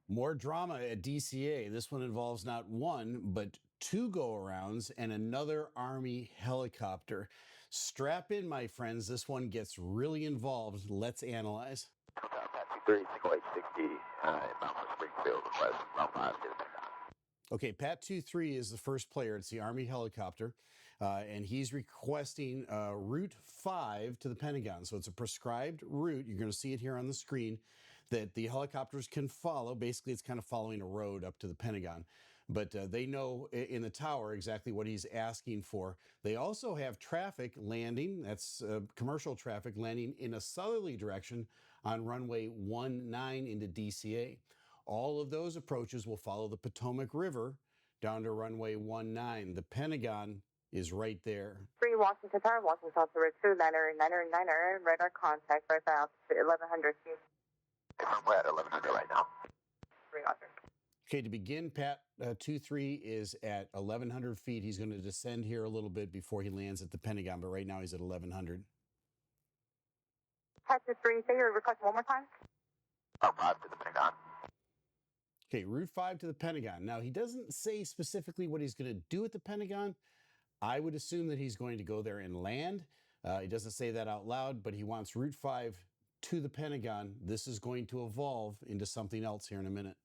More drama at DCA. This one involves not one, but two go-arounds and another Army helicopter. Strap in, my friends. This one gets really involved. Let's analyze. Pat 23, single H60, inbound for Springfield, request route 5 to the Pentagon. Okay, Pat 23 is the first player. It's the Army helicopter, and he's requesting Route 5 to the Pentagon. So it's a prescribed route. You're going to see it here on the screen that the helicopters can follow. Basically, it's kind of following a road up to the Pentagon. But they know in the tower exactly what he's asking for. They also have traffic landing, that's commercial traffic landing in a southerly direction on runway 19 into DCA. All of those approaches will follow the Potomac River down to runway 19. The Pentagon is right there. 3 Washington Tower, Washington South River 2, niner, radar contact, right out to 1100 feet. We're at 1100 right now. 3 Roger. Okay, to begin, Pat 23 is at 1,100 feet. He's going to descend here a little bit before he lands at the Pentagon, but right now he's at 1,100. Pat 23, say your request one more time. Route 5 to the Pentagon. Okay, Route 5 to the Pentagon. Now, he doesn't say specifically what he's going to do at the Pentagon. I would assume that he's going to go there and land. He doesn't say that out loud, but he wants Route 5 to the Pentagon. This is going to evolve into something else here in a minute.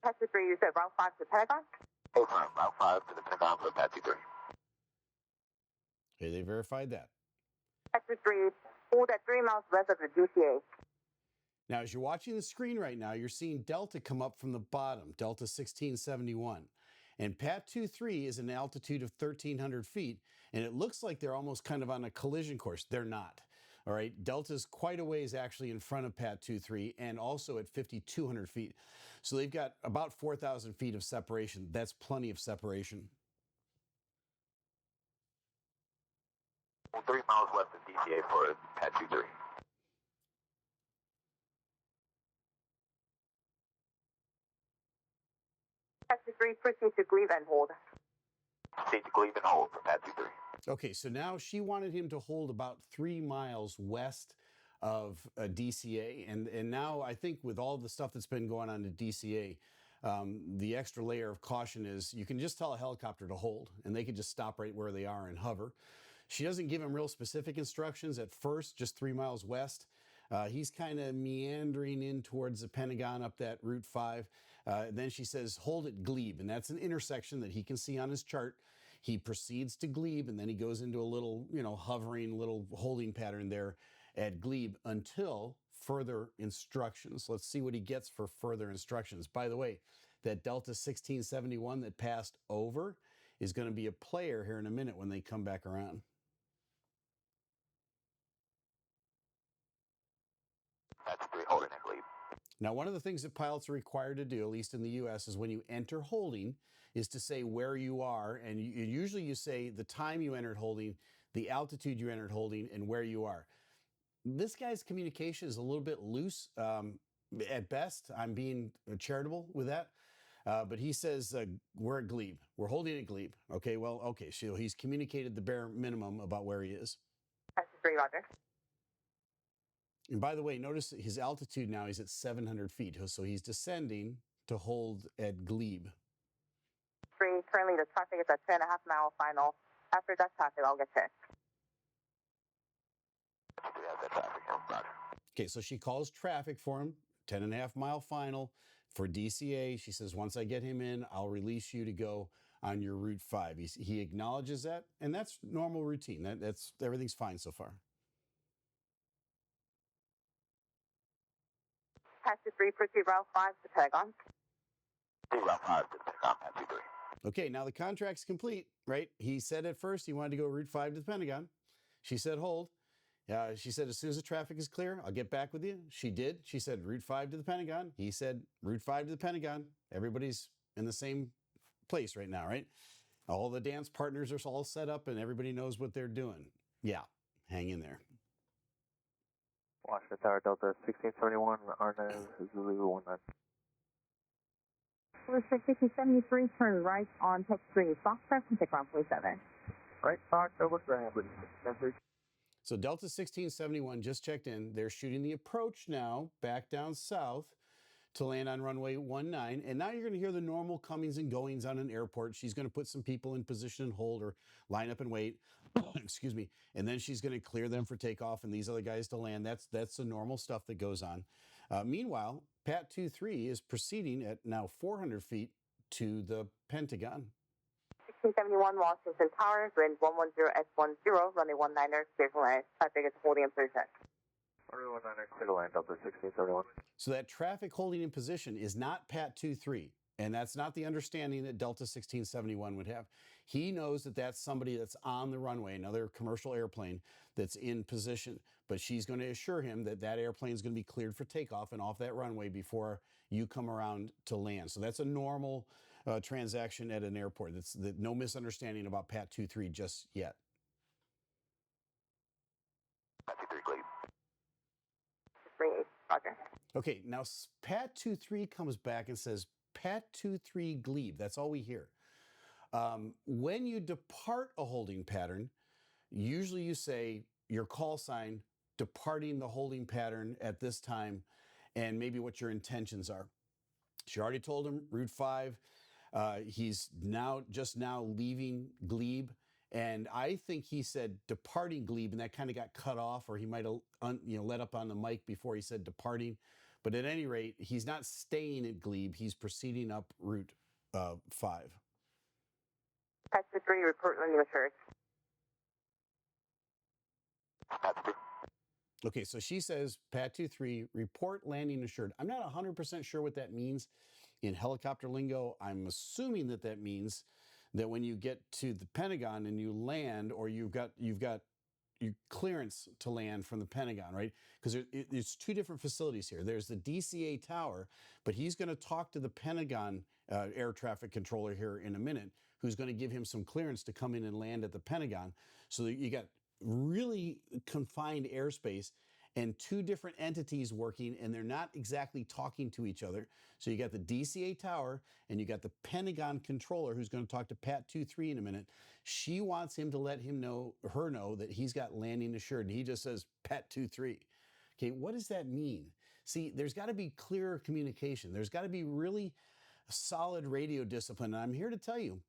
Pat 23, you said Route 5 to the Pentagon? Route 5 to the Pentagon for Pat 23. Okay, they verified that. Pat 23, hold at 3 miles west of the DCA. Now, as you're watching the screen right now, you're seeing Delta come up from the bottom, Delta 1671. And Pat 23 is an altitude of 1,300 feet, and it looks like they're almost kind of on a collision course. They're not. All right, Delta's quite a ways actually in front of Pat 23 and also at 5,200 feet. So they've got about 4,000 feet of separation. That's plenty of separation. 3 miles west of DCA for Pat 23. Pat 23, proceed to Glebe and hold. Proceed to Glebe and hold for Pat 23. Okay, so now she wanted him to hold about 3 miles west of DCA. And now I think with all the stuff that's been going on at DCA, the extra layer of caution is you can just tell a helicopter to hold and they can just stop right where they are and hover. She doesn't give him real specific instructions at first, just 3 miles west. He's kind of meandering in towards the Pentagon up that Route 5. Then she says, hold at Glebe. And that's an intersection that he can see on his chart. He proceeds to Glebe, and then he goes into a little, hovering little holding pattern there at Glebe until further instructions. Let's see what he gets for further instructions. By the way, that Delta 1671 that passed over is going to be a player here in a minute when they come back around. That's 3 holding at Glebe. Now, one of the things that pilots are required to do, at least in the U.S., is when you enter holding, is to say where you are. And usually you say the time you entered holding, the altitude you entered holding, and where you are. This guy's communication is a little bit loose at best. I'm being charitable with that. But he says, we're at Glebe. We're holding at Glebe. Okay, well, okay. So he's communicated the bare minimum about where he is. That's 3 Roger. And by the way, notice his altitude now, he's at 700 feet. So he's descending to hold at Glebe. 3, currently the traffic is at 2.5 mile final. After that traffic, I'll get checked. Okay, so she calls traffic for him, 10.5 mile final for DCA. She says, once I get him in, I'll release you to go on your Route 5. He acknowledges that, and that's normal routine. That's everything's fine so far. Pat 23, proceed Route 5 to Pentagon. Route 5 to the Pentagon, Pat 23. Okay, now the contract's complete, right? He said at first he wanted to go Route 5 to the Pentagon. She said hold. She said, as soon as the traffic is clear, I'll get back with you. She did. She said, Route 5 to the Pentagon. He said, Route 5 to the Pentagon. Everybody's in the same place right now, right? All the dance partners are all set up and everybody knows what they're doing. Yeah, hang in there. Washington Tower, Delta 1671, Arna, Zulu 19. District 6073, turn right on Tech 3, Fox Press, and take ground 47. Right, Fox, over ground, please. So Delta 1671 just checked in. They're shooting the approach now back down south to land on runway 19. And now you're going to hear the normal comings and goings on an airport. She's going to put some people in position and hold or line up and wait. Excuse me. And then she's going to clear them for takeoff and these other guys to land. That's the normal stuff that goes on. Meanwhile, Pat 23 is proceeding at now 400 feet to the Pentagon. 1671 Washington Tower, wind 110S10, runway 19er, clear for land. Traffic is holding in position. Runway 19er, clear to land, Delta 1671. So that traffic holding in position is not Pat 23. And that's not the understanding that Delta 1671 would have. He knows that that's somebody that's on the runway, another commercial airplane that's in position. But she's going to assure him that that airplane is going to be cleared for takeoff and off that runway before you come around to land. So that's a normal transaction at an airport. That's no misunderstanding about Pat 23 just yet. Pat 23, clear. 38, roger. Okay, now Pat 23 comes back and says, Pat 23 glebe. That's all we hear. When you depart a holding pattern, usually you say your call sign, departing the holding pattern at this time, and maybe what your intentions are. She already told him Route 5. He's just now leaving glebe. And I think he said departing glebe, and that kind of got cut off, or he might have let up on the mic before he said departing. But at any rate, he's not staying at glebe. He's proceeding up Route 5. Pat 23, report landing assured. Pat 23. Okay, so she says, Pat 23, report landing assured. I'm not 100% sure what that means in helicopter lingo. I'm assuming that that means that when you get to the Pentagon and you land, or you've got your clearance to land from the Pentagon, right? Because there's two different facilities here. There's the DCA tower, but he's going to talk to the Pentagon air traffic controller here in a minute, who's going to give him some clearance to come in and land at the Pentagon. So that you got really confined airspace and two different entities working, and they're not exactly talking to each other. So you got the DCA tower and you got the Pentagon controller who's going to talk to Pat 23 in a minute. She wants him to let her know that he's got landing assured, and he just says Pat 23. Okay, what does that mean? See, there's got to be clearer communication. There's got to be really solid radio discipline. And I'm here to tell you,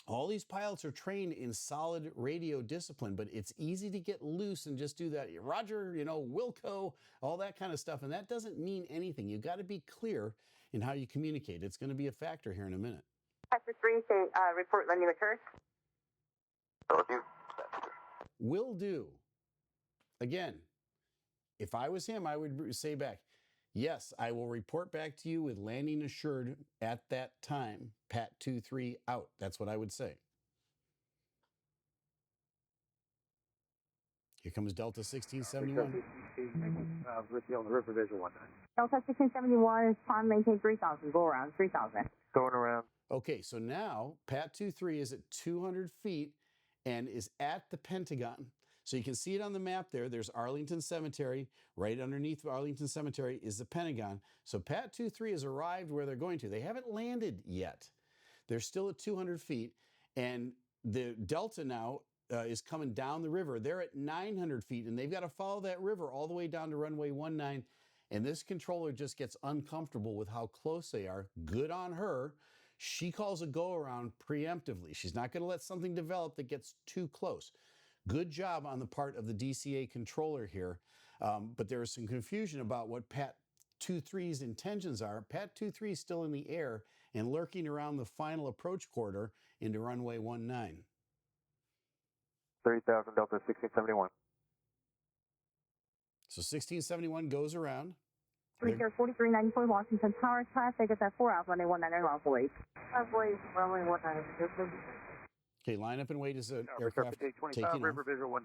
all these pilots are trained in solid radio discipline, but it's easy to get loose and just do that. Roger, Wilco, all that kind of stuff. And that doesn't mean anything. You've got to be clear in how you communicate. It's going to be a factor here in a minute. Pat 23, say, report landing assured. Will do. Will do. Again, if I was him, I would say back, yes, I will report back to you with landing assured at that time. Pat 23 out. That's what I would say. Here comes Delta 1671. River Visual 19. Delta 1671 is time maintain 3000, go around 3000. Going around. Okay, so now Pat 23 is at 200 feet and is at the Pentagon. So you can see it on the map there. There's Arlington Cemetery. Right underneath Arlington Cemetery is the Pentagon. So Pat 23 has arrived where they're going to. They haven't landed yet. They're still at 200 feet. And the Delta now is coming down the river. They're at 900 feet, and they've got to follow that river all the way down to runway 19. And this controller just gets uncomfortable with how close they are. Good on her. She calls a go-around preemptively. She's not going to let something develop that gets too close. Good job on the part of the DCA controller here. But there is some confusion about what Pat 23's intentions are. Pat 23 is still in the air and lurking around the final approach corridor into runway 19. 30,000 Delta 1671. So 1671 goes around. 4394 Washington Tower, traffic is at 4 out, runway 19 lawfully. Runway 19. Okay, line up and wait as the aircraft taking off. River Visual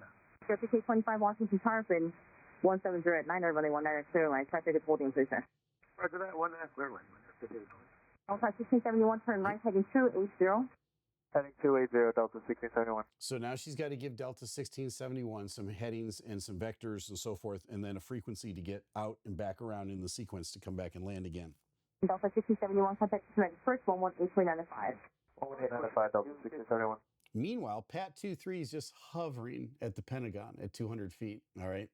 19. JPK 25 Washington Tower, wind 170 at 9, runway 19 clear line. Traffic is holding position. Roger that, 19 clear line. Delta 1671, turn right, heading 280. Heading 280, Delta 1671. So now she's got to give Delta 1671 some headings and some vectors and so forth, and then a frequency to get out and back around in the sequence to come back and land again. Delta 1671, contact first 118.95. 118.95, Delta 1671. Meanwhile, Pat 23 is just hovering at the Pentagon at 200 feet. All right.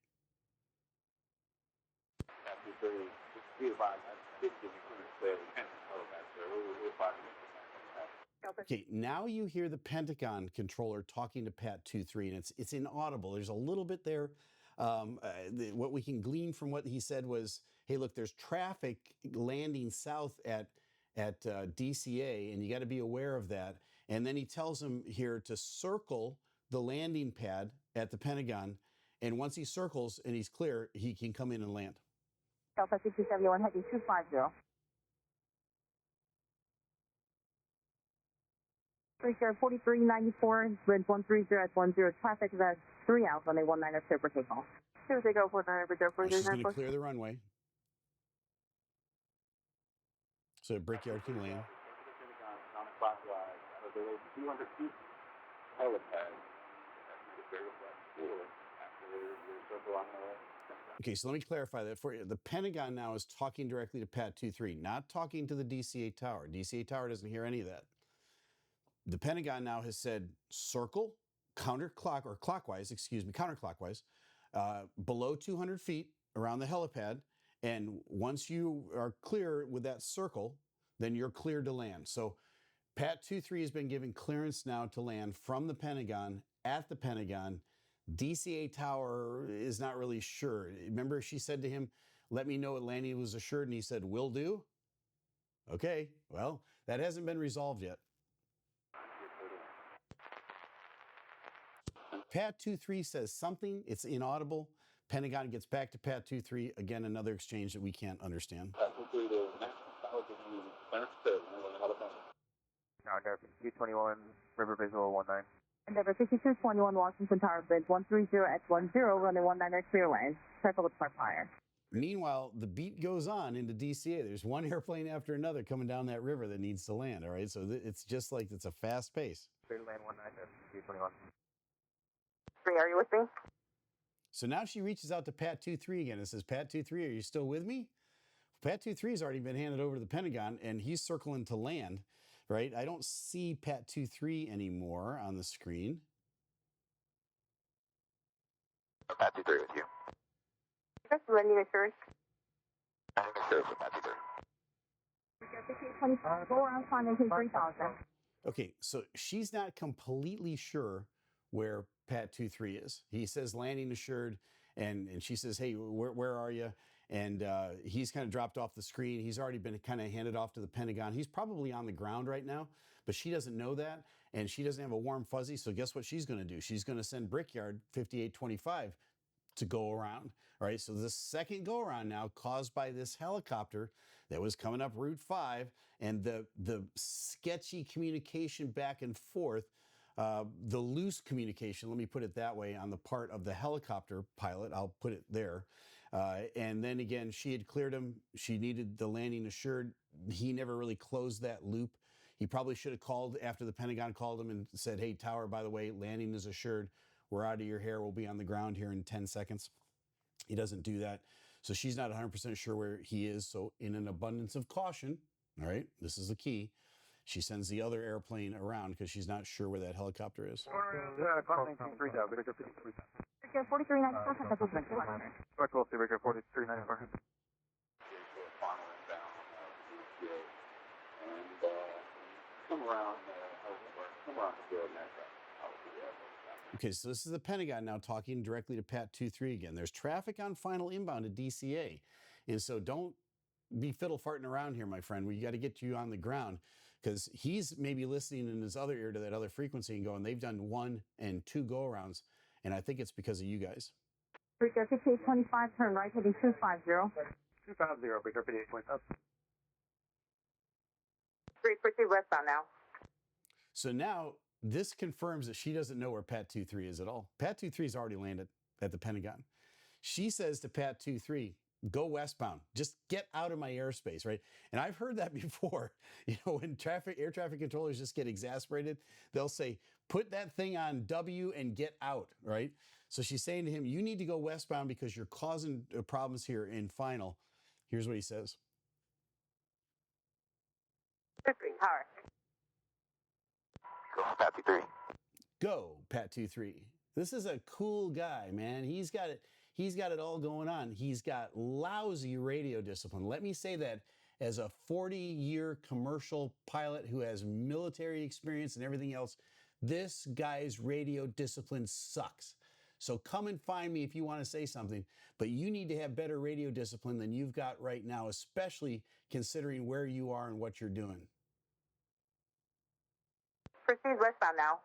Okay, now you hear the Pentagon controller talking to Pat 23, and it's inaudible. There's a little bit there. What we can glean from what he said was, "Hey, look, there's traffic landing south at DCA, and you got to be aware of that." And then he tells him here to circle the landing pad at the Pentagon, and once he circles and he's clear, he can come in and land. Delta 6271 heading 250. Breaker 4394, bridge 130 at 10, traffic is at 3 out, runway 19 clear for takeoff. 2049, Breaker She's going to 4394. clear the runway. So Brickyard can land. Okay, so let me clarify that for you. The Pentagon now is talking directly to Pat 23, not talking to the DCA tower. DCA tower doesn't hear any of that. The Pentagon now has said circle counterclockwise, below 200 feet around the helipad. And once you are clear with that circle, then you're cleared to land. So Pat 23 has been given clearance now to land from the Pentagon at the Pentagon. DCA tower is not really sure. Remember, she said to him, "Let me know what landing was assured," and he said, "Will do." Okay, well, that hasn't been resolved yet. Pat 23 says something, it's inaudible. Pentagon gets back to Pat 23. Again, another exchange that we can't understand. Endeavor 221, River Visual 19. Endeavor 6221, Washington Tower, bridge 130 at 10, runway 19 clear lane. Circle with part fire. Meanwhile, the beat goes on into DCA. There's one airplane after another coming down that river that needs to land, all right? So it's just like it's a fast pace. Clear to land 19, 221. 3, are you with me? So now she reaches out to Pat 23 again and says, "Pat 23, are you still with me?" Pat 23 has already been handed over to the Pentagon, and he's circling to land, right? I don't see Pat 23 anymore on the screen. Pat 23 with you. Just landing assured. Landing assured for Pat 23. Go around climbing to 3000. Okay, so she's not completely sure where Pat 23 is. He says landing assured, and she says, "Hey, where are you?" And he's kind of dropped off the screen. He's already been kind of handed off to the Pentagon. He's probably on the ground right now, but she doesn't know that, and she doesn't have a warm fuzzy. So guess what she's going to do? She's going to send Brickyard 5825 to go around. All right, so the second go around now caused by this helicopter that was coming up Route 5, and the sketchy communication back and forth, the loose communication, let me put it that way, on the part of the helicopter pilot. I'll put it there. And then again, she had cleared him. She needed the landing assured. He never really closed that loop. He probably should have called after the Pentagon called him and said, "Hey, tower, by the way, landing is assured. We're out of your hair. We'll be on the ground here in 10 seconds. He doesn't do that. So she's not 100% sure where he is. So in an abundance of caution, all right, this is the key, she sends the other airplane around because she's not sure where that helicopter is. Climbing 3000, Breaker 53. Breaker 4394, Direct will see Breaker 4394. Okay, so this is the Pentagon now talking directly to Pat 23 again. There's traffic on final inbound to DCA. And so don't be fiddle farting around here, my friend. We got to get you on the ground, because he's maybe listening in his other ear to that other frequency and going, they've done 1 and 2 go-arounds, and I think it's because of you guys. Breaker 5825, turn right, heading 250. 250, Breaker 5825. 340 westbound now. So now this confirms that she doesn't know where Pat 23 is at all. Pat 23 has already landed at the Pentagon. She says to Pat 23, "Go westbound. Just get out of my airspace," right? And I've heard that before. You know, when air traffic controllers just get exasperated, they'll say, "Put that thing on W and get out," right? So she's saying to him, "You need to go westbound because you're causing problems here in final." Here's what he says. Tower. Go for Pat 23. Go, Pat23. This is a cool guy, man. He's got it all going on. He's got lousy radio discipline. Let me say that as a 40-year commercial pilot who has military experience and everything else. This guy's radio discipline sucks. So come and find me if you want to say something, but you need to have better radio discipline than you've got right now, especially considering where you are and what you're doing. Proceed westbound now.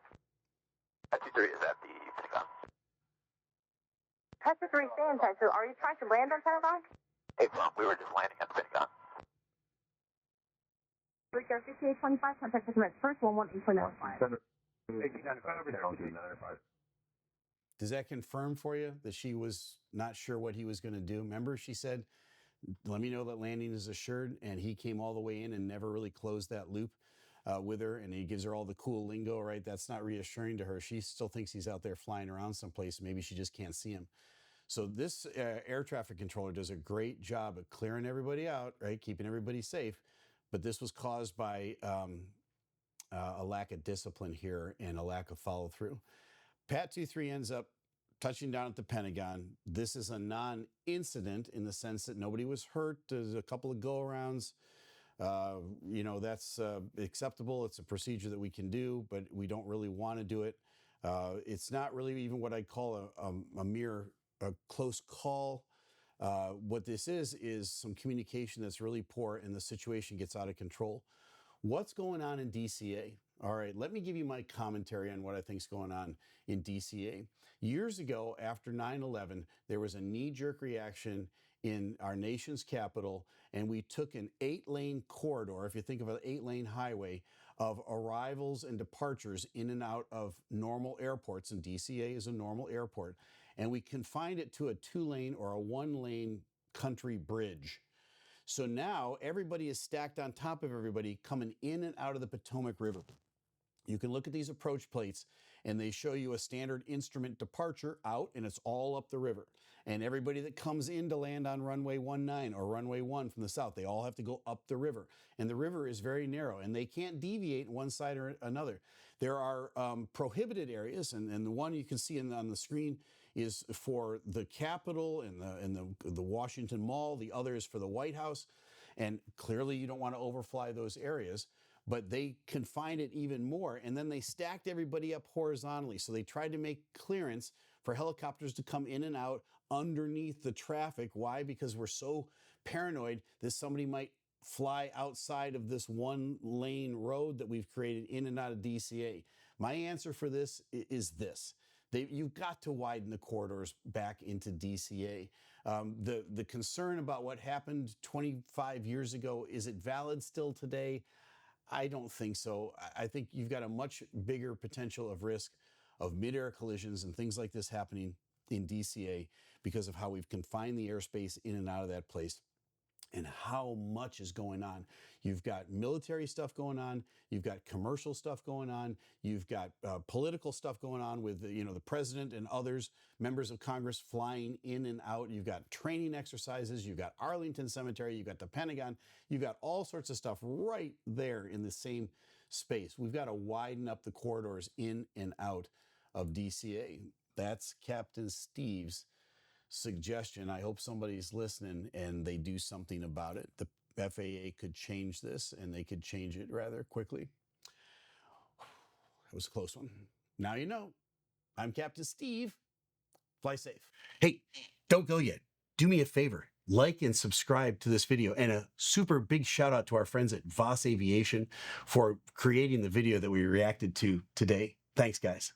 Pat-23 is at the Pentagon. Pat-23, stay in touch. So are you trying to land on Pentagon? Hey, Tom, we were just landing at the Pentagon. Rico 5825, contact recommend first 118.05. Does that confirm for you that she was not sure what he was going to do? Remember, she said, let me know that landing is assured, and he came all the way in and never really closed that loop with her, and he gives her all the cool lingo, right? That's not reassuring to her. She still thinks he's out there flying around someplace. Maybe she just can't see him. So this air traffic controller does a great job of clearing everybody out, right? Keeping everybody safe. But this was caused by a lack of discipline here and a lack of follow through. Pat-23 ends up touching down at the Pentagon. This is a non-incident in the sense that nobody was hurt. There's a couple of go-arounds. You know, that's acceptable. It's a procedure that we can do, but we don't really want to do it. It's not really even what I'd call a mere close call. What this is some communication that's really poor and the situation gets out of control. What's going on in DCA? All right, let me give you my commentary on what I think is going on in DCA. Years ago, after 9/11, there was a knee-jerk reaction in our nation's capital, and we took an 8-lane corridor, if you think of an 8-lane highway, of arrivals and departures in and out of normal airports, and DCA is a normal airport, and we confined it to a 2-lane or a 1-lane country bridge. So now everybody is stacked on top of everybody coming in and out of the Potomac River. You can look at these approach plates and they show you a standard instrument departure out, and it's all up the river. And everybody that comes in to land on runway 19 or runway 1 from the south, they all have to go up the river. And the river is very narrow and they can't deviate one side or another. There are prohibited areas, and the one you can see on the screen is for the Capitol and the Washington Mall. The other is for the White House. And clearly you don't want to overfly those areas, but they confined it even more. And then they stacked everybody up horizontally. So they tried to make clearance for helicopters to come in and out underneath the traffic. Why? Because we're so paranoid that somebody might fly outside of this 1-lane road that we've created in and out of DCA. My answer for this is this. You've got to widen the corridors back into DCA. The concern about what happened 25 years ago, is it valid still today? I don't think so. I think you've got a much bigger potential of risk of mid-air collisions and things like this happening in DCA because of how we've confined the airspace in and out of that place and how much is going on. You've got military stuff going on. You've got commercial stuff going on. You've got political stuff going on with the president and others, members of Congress flying in and out. You've got training exercises. You've got Arlington Cemetery. You've got the Pentagon. You've got all sorts of stuff right there in the same space. We've got to widen up the corridors in and out of DCA. That's Captain Steeve's suggestion. I hope somebody's listening and they do something about it. The FAA could change this, and they could change it rather quickly. That was a close one. Now you know. I'm Captain Steeeve. Fly safe. Hey, don't go yet. Do me a favor. Like and subscribe to this video, and a super big shout out to our friends at VASAviation for creating the video that we reacted to today. Thanks, guys.